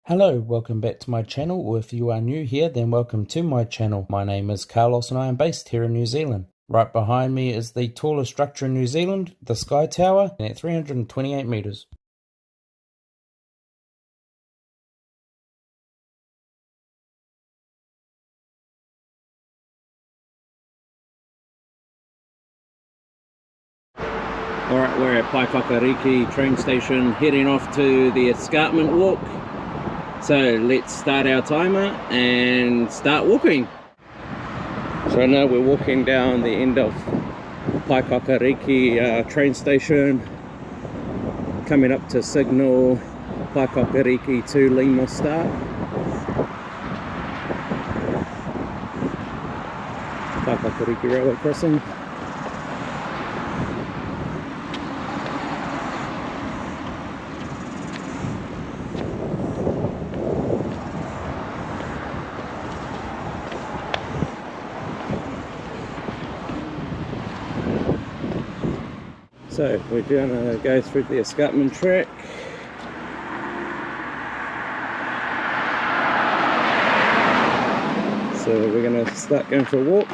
Hello, welcome back to my channel, or if you are new here, then welcome to my channel. My name is Carlos and I am based here in New Zealand. Right behind me is the tallest structure in New Zealand, the Sky Tower, at 328 metres. Alright, we're at Paekakariki train station, heading off to the escarpment walk. So let's start our timer and start walking. So now we're walking down the end of Paekakariki train station, coming up to signal Paekakariki to Lima start. Paekakariki railway crossing. So we're going to go through the Escarpment Track. So we're going to start going for a walk.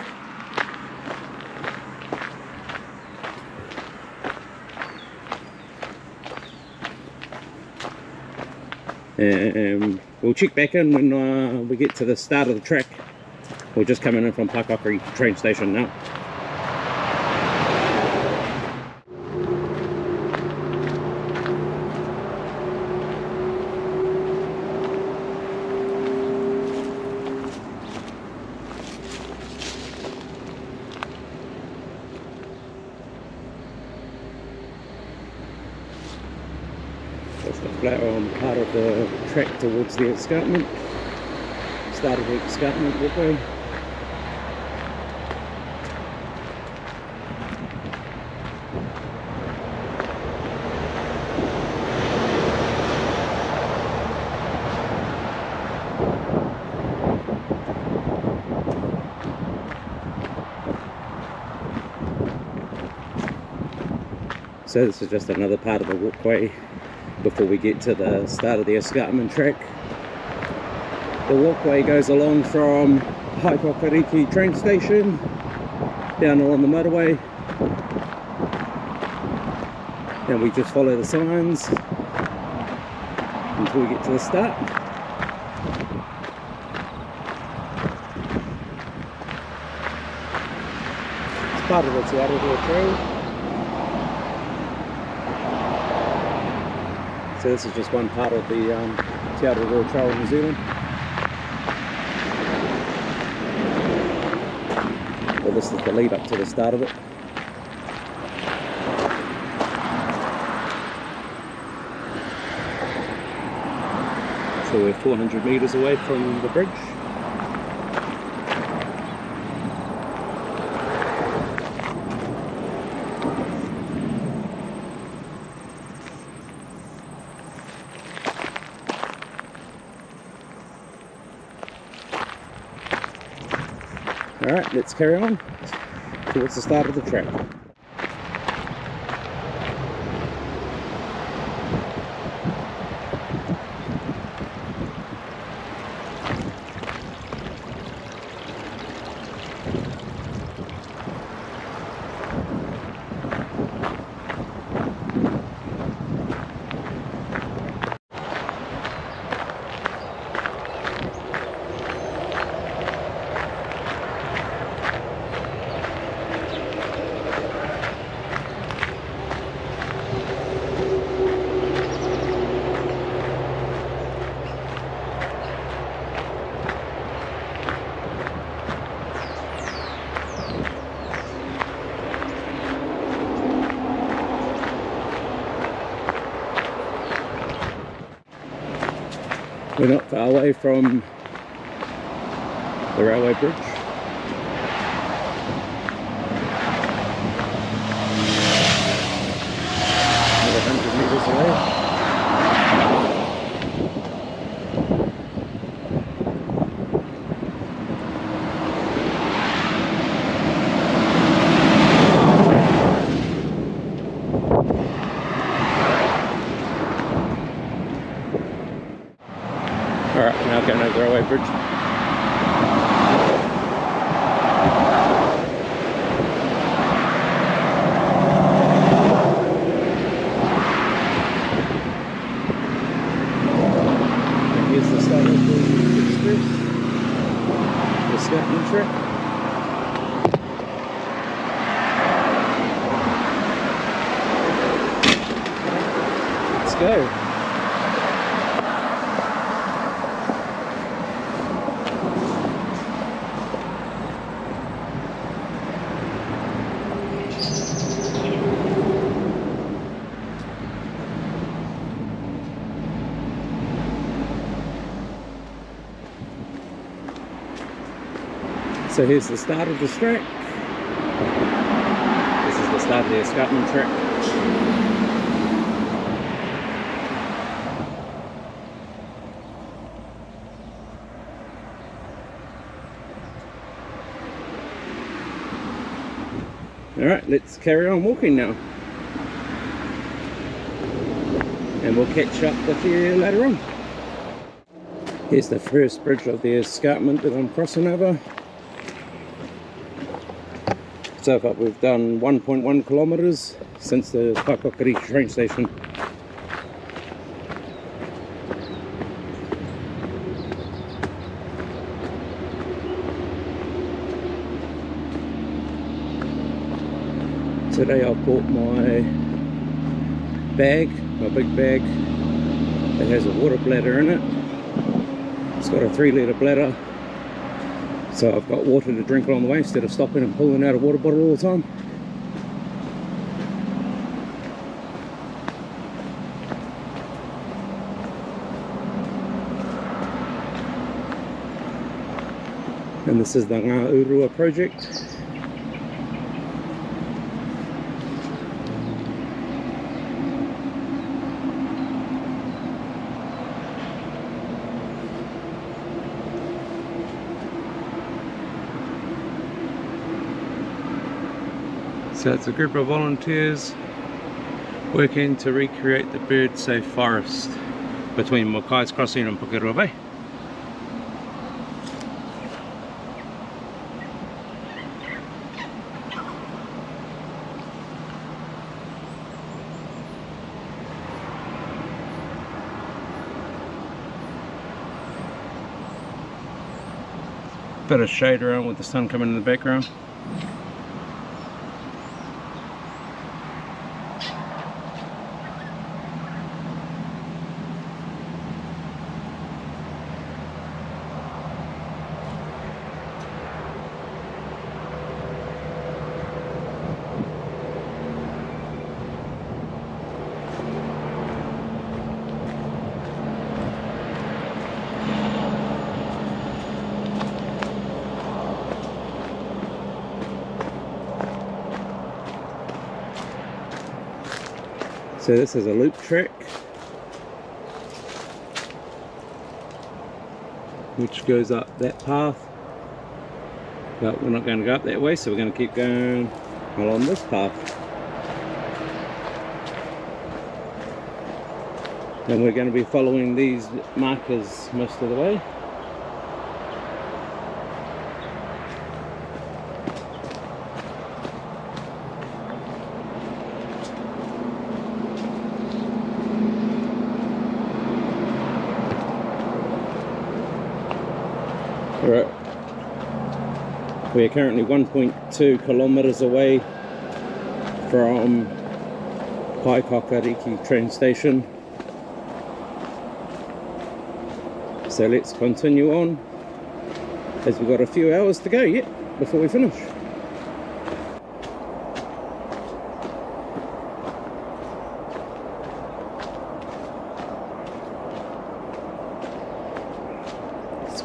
And we'll check back in when we get to the start of the track. We're just coming in from Paekakariki train station now. That's the flat on part of the track towards the escarpment. Start of the escarpment walkway. So this is just another part of the walkway before we get to the start of the Escarpment Track. The walkway goes along from Paekakariki train station down along the motorway, and we just follow the signs until we get to the start. It's part of the Te Araroa Trail. So this is just one part of the Te Araroa Trail in New Zealand. Well, this is the lead up to the start of it. So we're 400 metres away from the bridge. Alright, let's carry on towards the start of the track. We're not far away from the railway bridge. Another 100 metres away. Alright, now going over Railway Bridge. And here's the start of the express, the Escarpment Track. Let's go. So here's the start of this track. This is the start of the Escarpment Track. Alright, let's carry on walking now. And we'll catch up with you later on. Here's the first bridge of the escarpment that I'm crossing over. So far we've done 1.1 kilometers since the Paekakariki train station. Today I've bought my bag, my big bag that has a water bladder in it. It's got a 3-litre bladder. So I've got water to drink along the way instead of stopping and pulling out a water bottle all the time. And this is the Te Araroa project. So it's a group of volunteers working to recreate the bird-safe forest between Mokai's Crossing and Pukerua Bay. Bit of shade around with the sun coming in the background. So this is a loop track which goes up that path, but we're not going to go up that way, so we're going to keep going along this path. And we're going to be following these markers most of the way. Alright, we are currently 1.2 kilometers away from Paekakariki train station. So let's continue on, as we've got a few hours to go yet before we finish.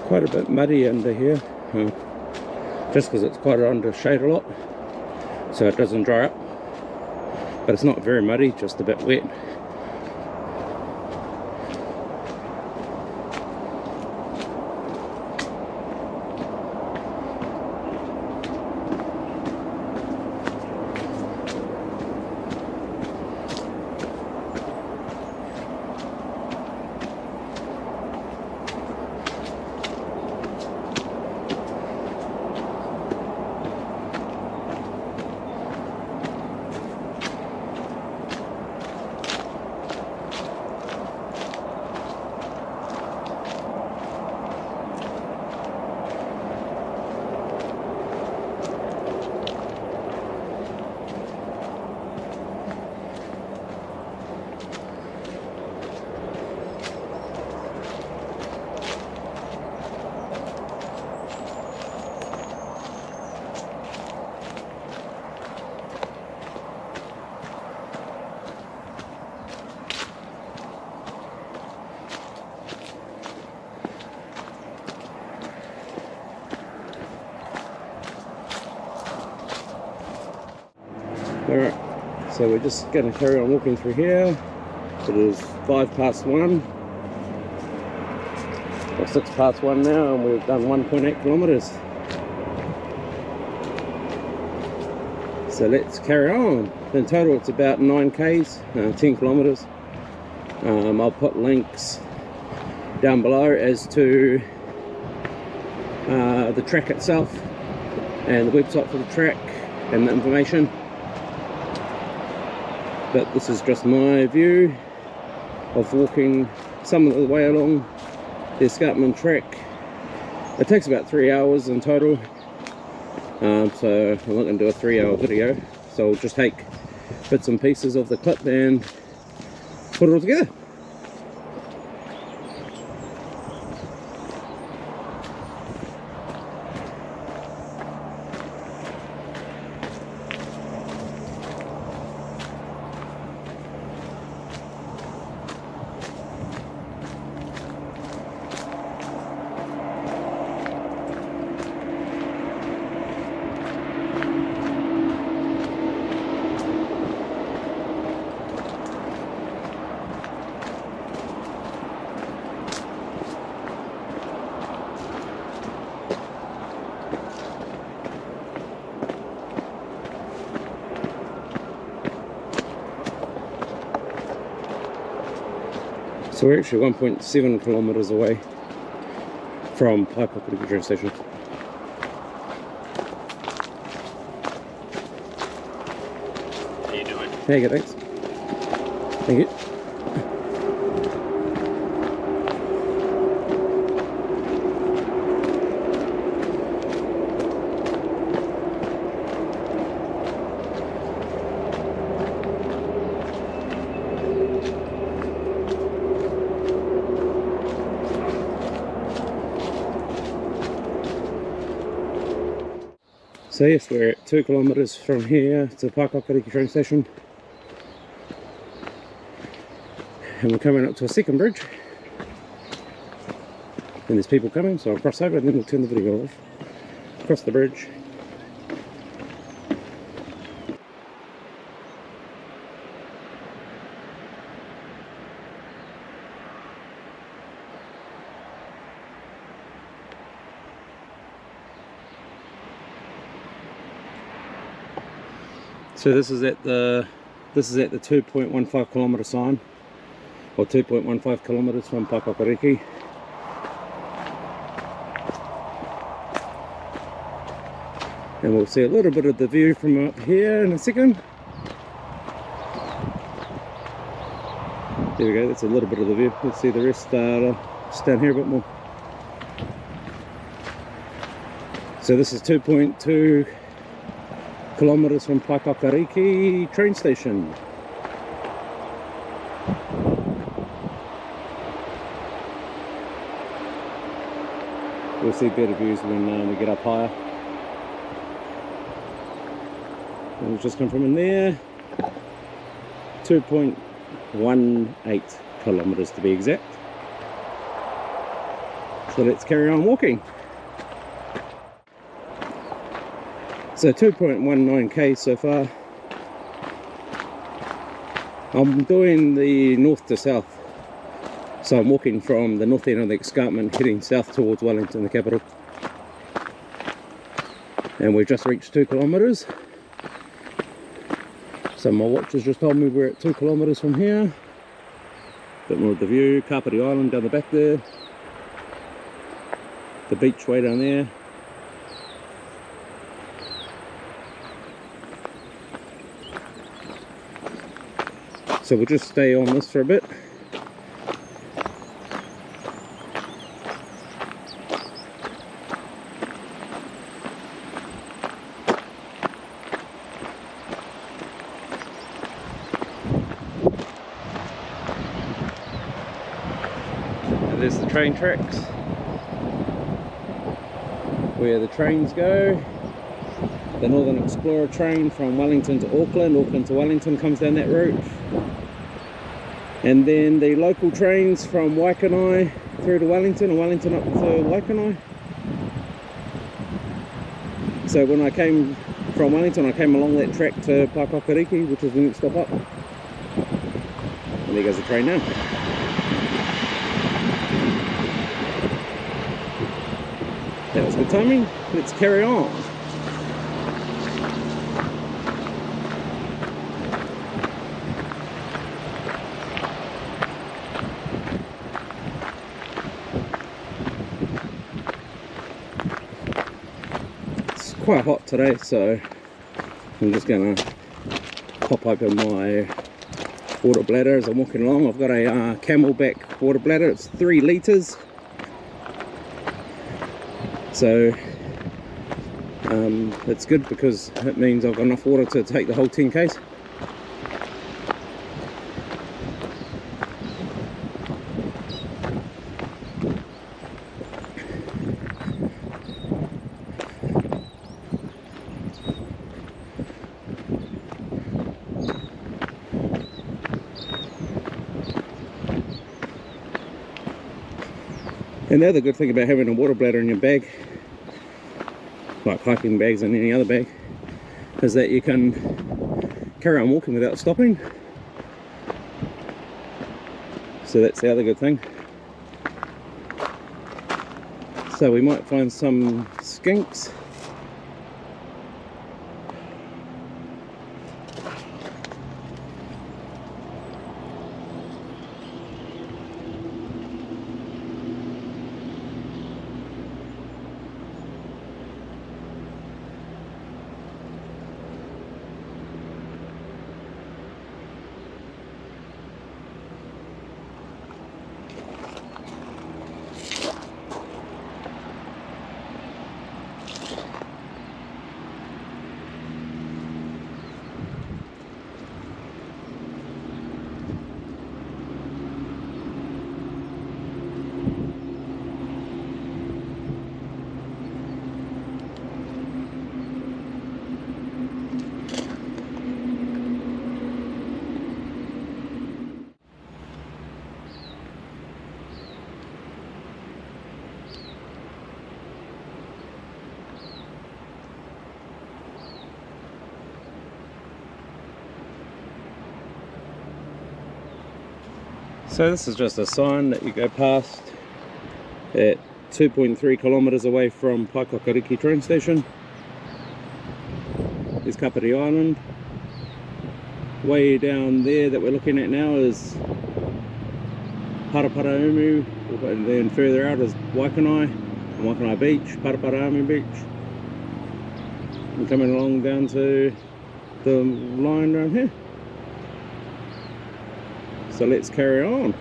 Quite a bit muddy under here, just because it's quite under shade a lot, so it doesn't dry up. But it's not very muddy, just a bit wet. Alright, so we're just going to carry on walking through here. It is 1:05 or 1:06 now, and we've done 1.8 kilometers. So let's carry on. In total it's about 9 k's, 10 kilometers. I'll put links down below as to the track itself and the website for the track and the information. But this is just my view of walking some of the way along the Escarpment Track. It takes about 3 hours in total, so I'm not going to do a 3-hour video, so I'll just take bits and pieces of the clip and put it all together. So we're actually 1.7 kilometers away from Paekakariki train station. How you doing? Hey, good, thanks. Thank you. So yes, we're at 2 kilometers from here to Paekakariki train station, and we're coming up to a second bridge, and there's people coming, so I'll cross over and then we'll turn the video off. Cross the bridge. So this is at the 2.15 kilometer sign, or 2.15 kilometers from Paekakariki. And we'll see a little bit of the view from up here in a second. There we go, that's a little bit of the view. Let's see the rest just down here a bit more. So this is 2.2 kilometers from Paekakariki train station. We'll see better views when we get up higher. And we've just come from in there. 2.18 kilometers to be exact. So let's carry on walking. So 2.19k so far. I'm doing the north to south. So I'm walking from the north end of the escarpment heading south towards Wellington, the capital. And we've just reached 2 kilometers. So my watch has just told me we're at 2 kilometers from here. Bit more of the view, Kapiti Island down the back there. The beach way down there. So we'll just stay on this for a bit. And there's the train tracks, where the trains go. The Northern Explorer train from Wellington to Auckland, Auckland to Wellington comes down that route. And then the local trains from Waikanae through to Wellington, and Wellington up to Waikanae. So when I came from Wellington, I came along that track to Paekakariki, which is the next stop up. And there goes the train now. That was good timing. Let's carry on. It's quite hot today, so I'm just gonna pop open my water bladder as I'm walking along. I've got a Camelback water bladder. It's 3 litres. So it's good because it means I've got enough water to take the whole 10 k's. And the other good thing about having a water bladder in your bag, like hiking bags and any other bag, is that you can carry on walking without stopping. So that's the other good thing. So we might find some skinks. So this is just a sign that you go past at 2.3 kilometres away from Paekakariki train station. There's Kapiti Island. Way down there that we're looking at now is Paraparaumu, and then further out is Waikanai Beach, Paraparaumu Beach. And coming along down to the line around here. So let's carry on.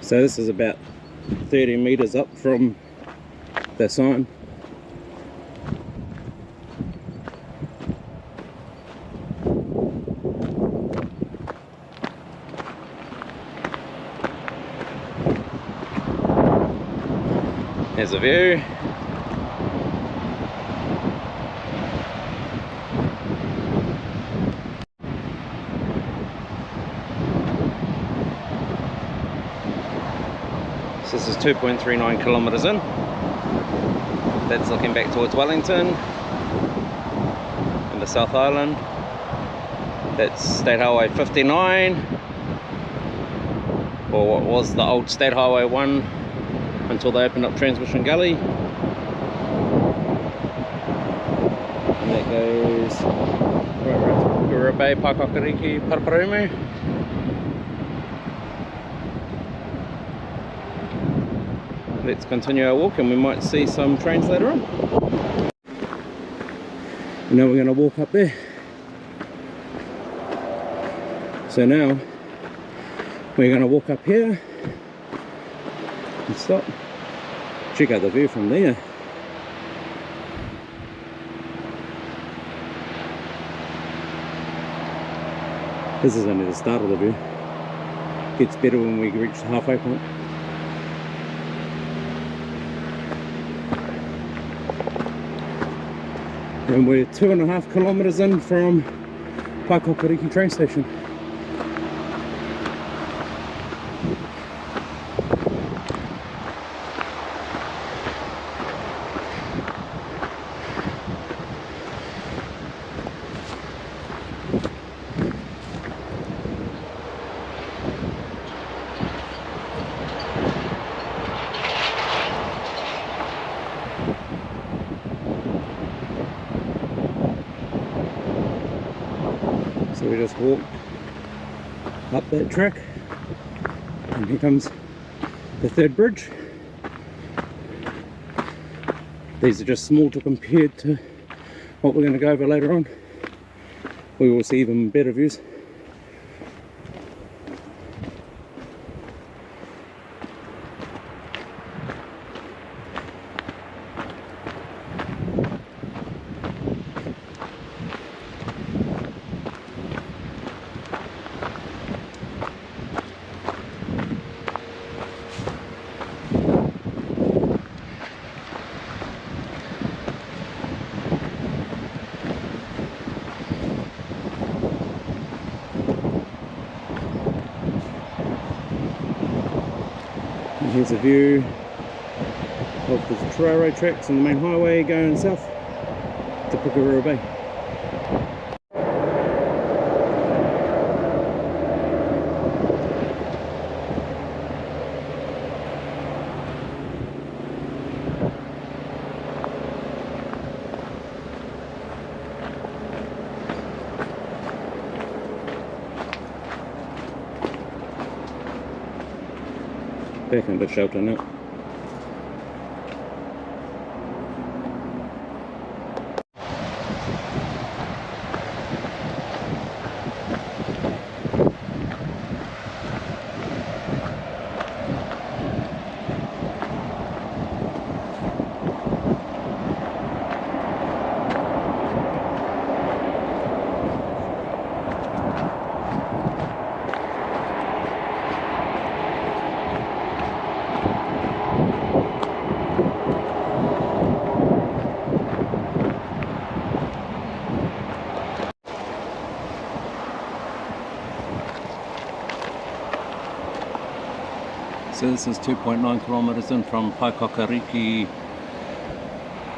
So this is about 30 meters up from the sign. There's a view. So this is 2.39 kilometres in. That's looking back towards Wellington and the South Island. That's State Highway 59, or what was the old State Highway 1 until they opened up Transmission Gully. And that goes right to Pukerua Bay, Paekakariki, Paraparaumu. Let's continue our walk and we might see some trains later on. And now we're going to walk up there. So now we're going to walk up here and stop. Check out the view from there. This is only the start of the view. Gets better when we reach the halfway point. and we're 2.5 kilometers in from Paekakariki train station. So we just walk up that track, and here comes the third bridge. These are just small to compare to what we're going to go over later on. We will see even better views. And here's a view of the Te Araroa tracks on the main highway going south to Pukerua Bay. Back in the shelter now. So this is 2.9 kilometers in from Paekakariki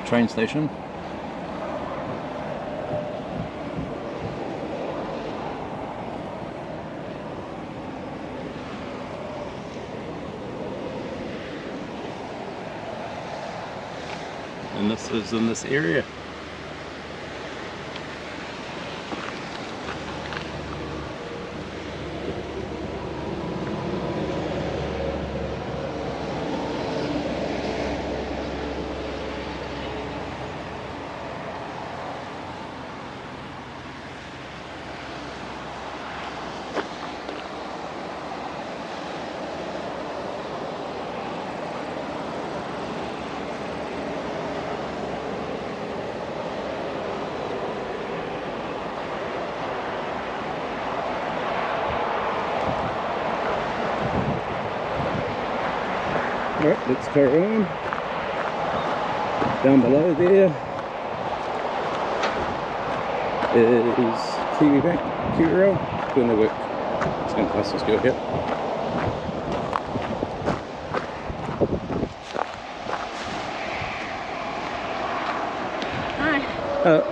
train station. And this is in this area. Alright, let's carry on. Down below there is Kiwi Bank, Kiwi Rail, doing their work. It's going to pass this girl here. Hi.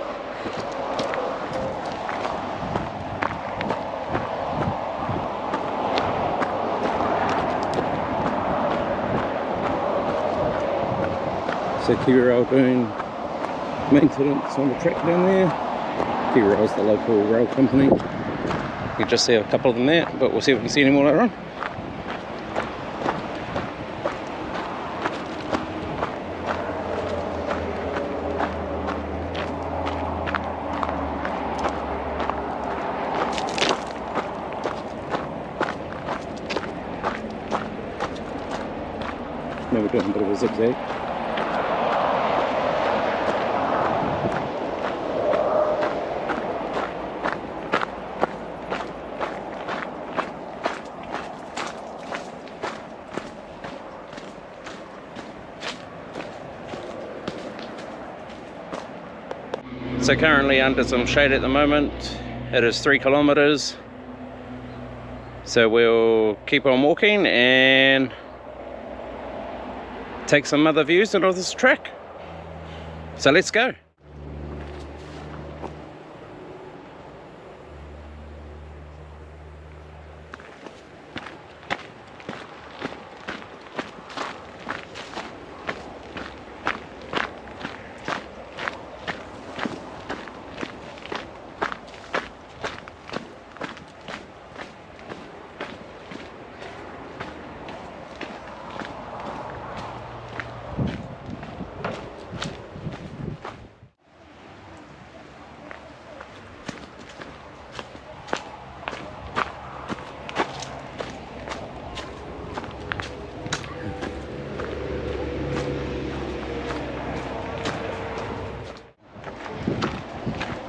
So Kiwi Rail doing maintenance on the track down there. Kiwi Rail is the local rail company. You can just see a couple of them there, but we'll see if we can see any more later on. Now we're doing a bit of a zigzag. So currently under some shade at the moment. It is 3 kilometers. So we'll keep on walking and take some other views of this track. So let's go.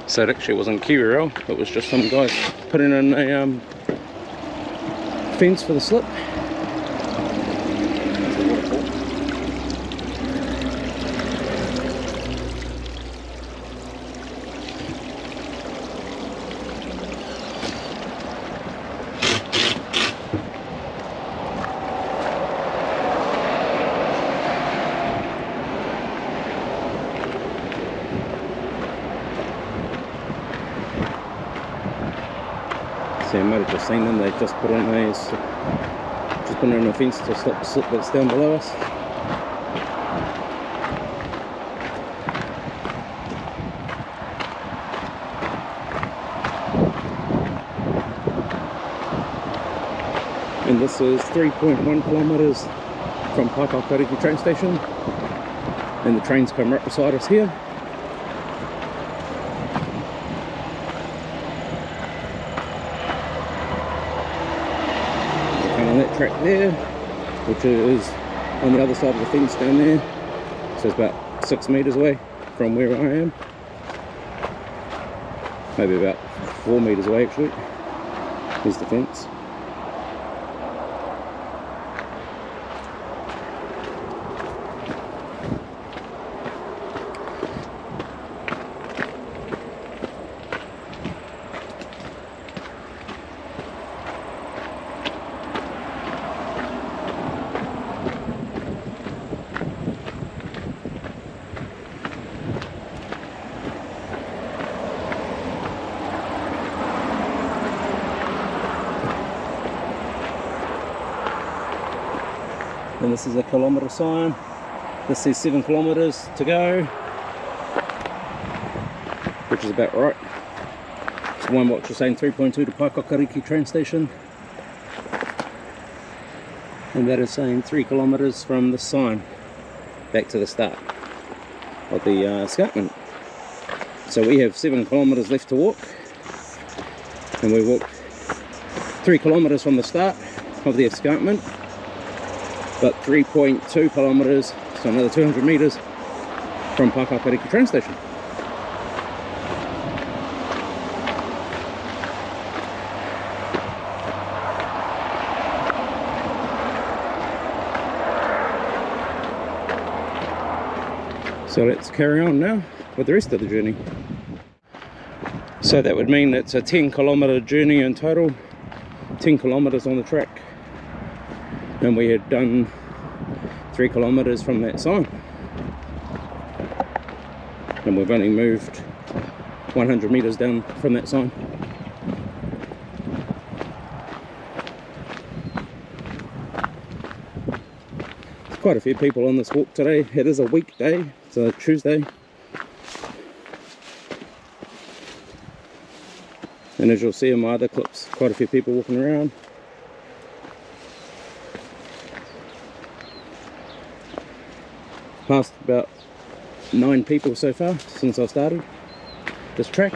So it actually wasn't kiwi rail, it was just some guys putting in a fence for the slip. So you might have just seen them, they just put in a fence to stop the slip that's down below us. And this is 3.1 kilometers from Paekakariki train station, and the trains come right beside us here. On that track there, which is on the other side of the fence down there, so it's about 6 meters away from where I am, maybe about 4 meters away actually. Here's the fence. And this is a kilometre sign. This says 7 kilometres to go, which is about right. So one watch is saying 3.2 to Paekakariki train station, and that is saying 3 kilometres from the sign back to the start of the escarpment. So we have 7 kilometres left to walk, and we walked 3 kilometres from the start of the escarpment, but 3.2 kilometres, so another 200 metres from Paekakariki train station. So let's carry on now with the rest of the journey. So that would mean it's a 10 kilometre journey in total, 10 kilometres on the track. And we had done 3 kilometres from that sign, and we've only moved 100 metres down from that sign. There's quite a few people on this walk today. It is a weekday, it's a Tuesday, and as you'll see in my other clips, quite a few people walking around. Passed about 9 people so far since I started this track,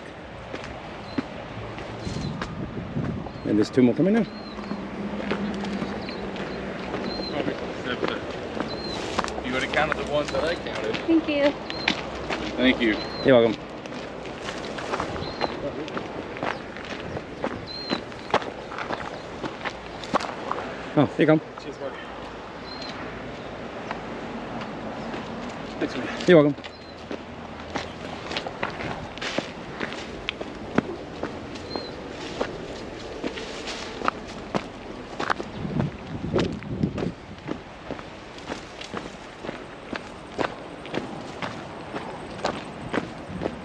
and there's 2 more coming now. You would have counted the ones that I counted. Thank you. Thank you. You're welcome. Oh, here you come. Cheers, buddy. You're welcome.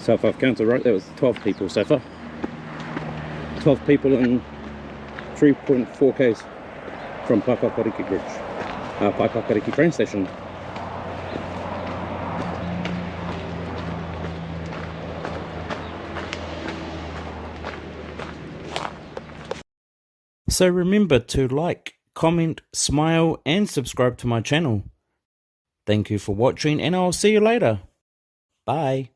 So if I've counted right, that was 12 people so far. 12 people in 3.4 k's from Paekakariki Bridge, Paekakariki train station. So remember to like, comment, smile and subscribe to my channel. Thank you for watching and I'll see you later. Bye.